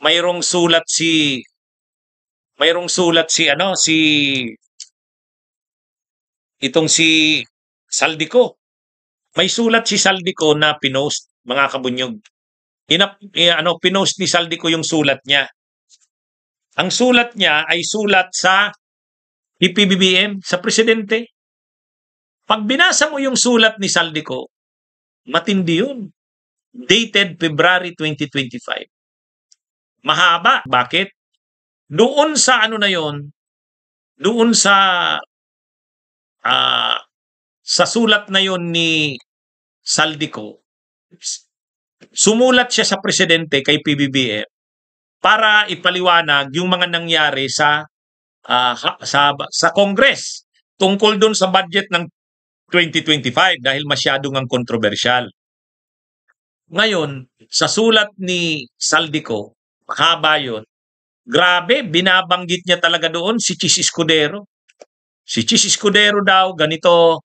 mayroong sulat si itong si Saldico. May sulat si Saldico na pinost, mga kabunyog. Pinost ni Saldico yung sulat niya. Ang sulat niya ay sulat sa PBBM, sa presidente. Pag binasa mo yung sulat ni Saldico, matindi yun. Dated February 2025. Mahaba. Bakit? Doon sa doon sa sulat na yon ni Saldico, sumulat siya sa presidente kay PBBM para ipaliwanag yung mga nangyari sa Congress tungkol doon sa budget ng 2025 dahil masyadong ang kontrobersyal. Ngayon, sa sulat ni Saldico, mahaba yun. Grabe, binabanggit niya talaga doon si Chis Escudero. Si Chis Escudero daw, ganito,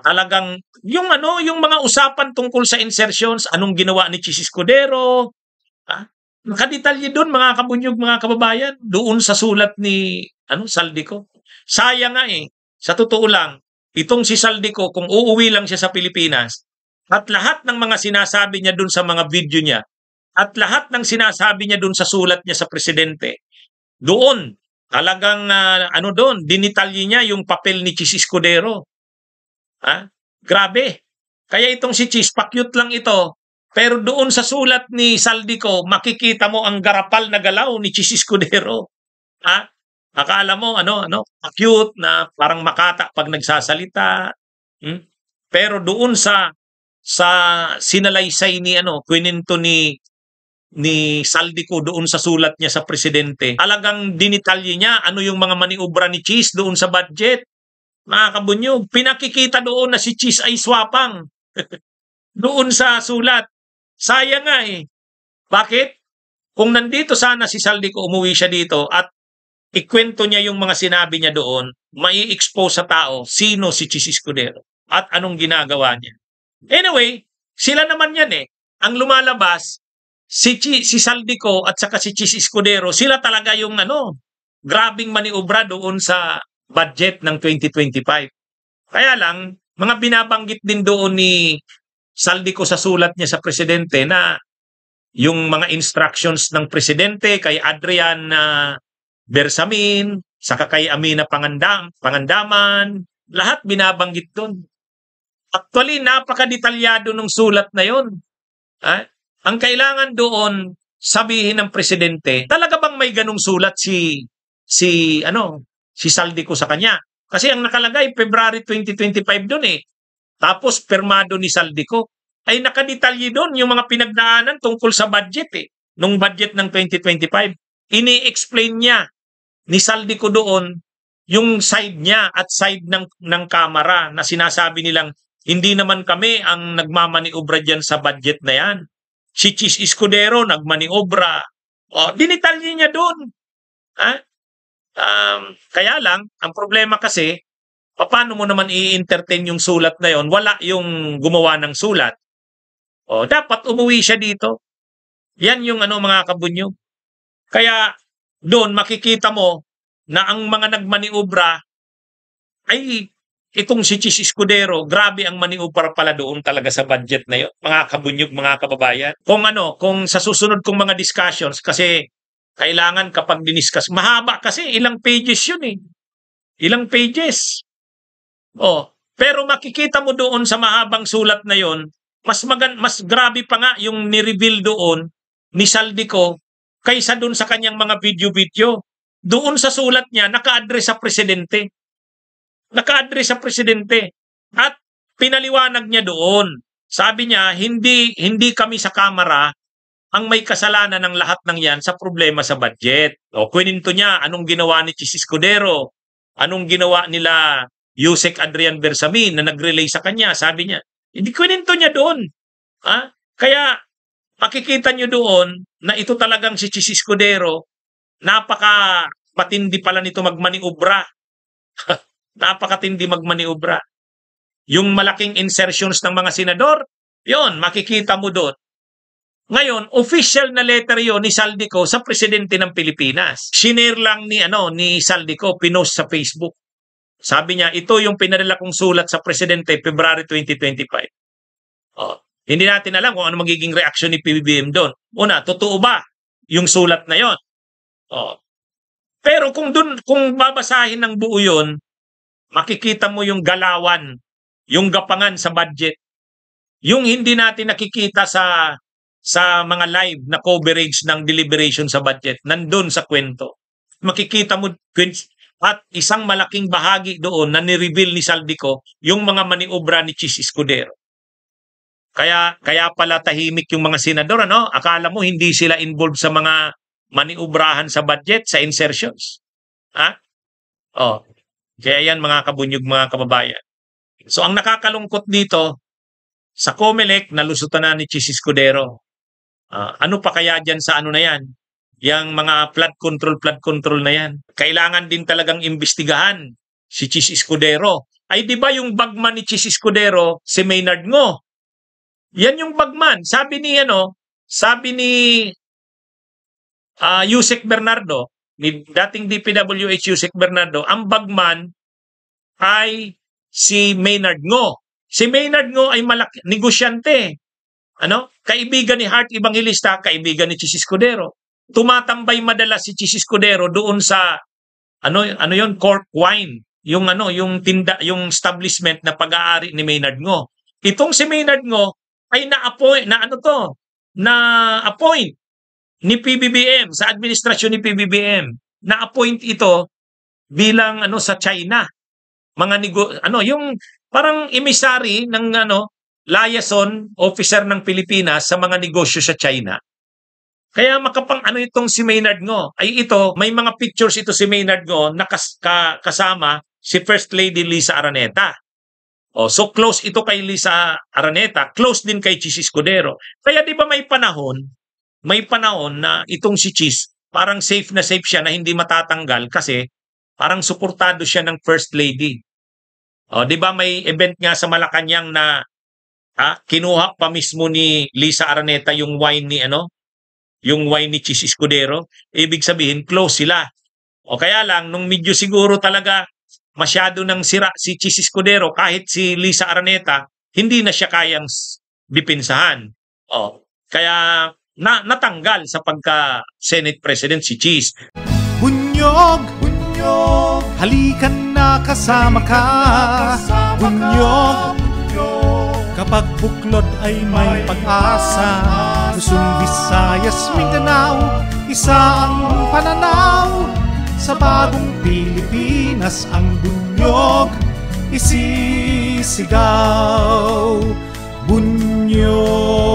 talagang, yung mga usapan tungkol sa insertions, anong ginawa ni Chis Escudero, nakadetalye doon, mga kabunyog, mga kababayan, doon sa sulat ni Saldico. Sayang nga sa totoo lang, itong si Saldico, kung uuwi lang siya sa Pilipinas, at lahat ng mga sinasabi niya doon sa mga video niya, at lahat ng sinasabi niya doon sa sulat niya sa presidente, doon, talagang doon, dinitalye niya yung papel ni Chis Escudero. Grabe. Kaya itong si Chis, pa-cute lang ito. Pero doon sa sulat ni Saldico, makikita mo ang garapal na galaw ni Chis Escudero. Akala mo, pa-cute na parang makata pag nagsasalita. Pero doon sa sinalaysay ni kwento ni Saldico doon sa sulat niya sa presidente, talagang dinitalye niya ano yung mga maniobra ni Chis doon sa budget. Mga kabunyog, pinakikita doon na si Chis ay swapang. Doon sa sulat. Sayang nga Bakit? Kung nandito sana si Saldico, umuwi siya dito at ikwento niya yung mga sinabi niya doon, mai-expose sa tao sino si Chis Escudero at anong ginagawa niya. Anyway, sila naman yan Ang lumalabas, si Saldico at saka si Chis Escudero, sila talaga yung grabing maniobra doon sa budget ng 2025. Kaya lang, mga binabanggit din doon ni Saldico sa sulat niya sa presidente na yung mga instructions ng presidente kay Adrian Bersamin, saka kay Amina Pangandaman, lahat binabanggit doon. Actually, napakadetalyado ng sulat na yon. Ang kailangan doon sabihin ng presidente, talaga bang may ganung sulat si Saldico sa kanya? Kasi ang nakalagay February 2025 doon Tapos permado ni Saldico ay nakadetalye doon yung mga pinagdaanan tungkol sa budget nung budget ng 2025. Ini-explain niya ni Saldico doon yung side niya at side ng Kamara na sinasabi nilang hindi naman kami ang nagmamaniobra diyan sa budget na yan. Si Chis Escudero nagmaniobra. Dinitalye niya doon. Kaya lang, ang problema kasi, paano mo naman i-entertain yung sulat na yon? Wala yung gumawa ng sulat. Dapat umuwi siya dito. Yan yung mga kabunyog. Kaya doon makikita mo na ang mga nagmaniobra ay itong si Chis Escudero, grabe ang maniobra pala doon talaga sa budget na yon. Mga kabunyog, mga kababayan. Kung sa susunod kong mga discussions, kasi kailangan kapag diniscuss, mahaba kasi, ilang pages yun Ilang pages. Pero makikita mo doon sa mahabang sulat na yon, mas grabe pa nga yung ni-reveal doon ni Saldico kaysa doon sa kanyang mga video-video. Doon sa sulat niya, naka-address sa presidente. Naka-address sa presidente. At pinaliwanag niya doon. Sabi niya, hindi kami sa Kamara ang may kasalanan ng lahat ng yan sa problema sa budget. Kwininto niya, anong ginawa ni Chis Escudero? Anong ginawa nila Yusek Adrian Bersamin na nag-relay sa kanya? Sabi niya, hindi kwininto niya doon. Kaya makikita niyo doon na ito talagang si Chis Escudero, napaka-patindi pala nito magmaniobra. Napakatindi magmaniobra. Yung malaking insertions ng mga senador, yon makikita mo doon. Ngayon, official na letter 'yon ni Saldico sa presidente ng Pilipinas. Shinare lang ni Saldico, pinost sa Facebook. Sabi niya, ito yung pinadala kong sulat sa presidente February 2025. Hindi natin alam kung ano magiging reaksyon ni PBBM doon. Una, totoo ba yung sulat na 'yon? Pero kung babasahin ng buo 'yon, makikita mo yung galawan, yung gapangan sa budget. Yung hindi natin nakikita sa mga live na coverage ng deliberation sa budget, nandun sa kwento. Makikita mo, at isang malaking bahagi doon na ni-reveal ni Saldico yung mga maniobra ni Chis Escudero. Kaya pala tahimik yung mga senador, ano? Akala mo hindi sila involved sa mga maniobrahan sa budget, sa insertions. Kaya yan mga kabunyog, mga kababayan. So ang nakakalungkot dito, sa COMELEC, nalusutan na ni Chis Escudero. Ano pa kaya dyan sa ano na yan? Yang mga flood control na yan. Kailangan din talagang imbestigahan si Chis Escudero. Ay di ba yung bagman ni Chis Escudero, si Maynard Ngo? Yan yung bagman. Sabi ni Yusek Bernardo, ni dating DPWH Yusek Bernardo, ang bagman ay si Maynard Ngo. Si Maynard Ngo ay negosyante. Kaibigan ni Hart Evangelista, kaibigan ni Chis Escudero. Tumatambay madalas si Chis Escudero doon sa yon, Cork Wine, yung tinda, yung establishment na pag-aari ni Maynard Ngo. Itong si Maynard Ngo ay na-appoint ni PBBM sa administrasyon ni PBBM. Na-appoint ito bilang sa China. Yung parang emisary ng liaison officer ng Pilipinas sa mga negosyo sa China. Kaya itong si Maynard Ngo. Ay ito, may mga pictures ito si Maynard Ngo na kasama si First Lady Lisa Araneta. So close ito kay Lisa Araneta, close din kay Chis Escudero. Kaya di ba may panahon na itong si Chis, parang safe na safe siya na hindi matatanggal kasi parang suportado siya ng First Lady. Di ba may event nga sa Malacanang na kinuha pa mismo ni Lisa Araneta yung wine ni Chis Escudero. Ibig sabihin, close sila. Kaya lang, nung medyo siguro talaga masyado nang sira si Chis Escudero, kahit si Lisa Araneta, hindi na siya kayang dipinsahan. Kaya natanggal sa pagka-Senate President si Chis. Bunyog, halikan na kasama ka. Bunyog, kapag buklod ay may pag-asa. Luzon, Visayas, Mindanao, isa ang pananaw. Sa bagong Pilipinas ang bunyog isisigaw. Bunyog.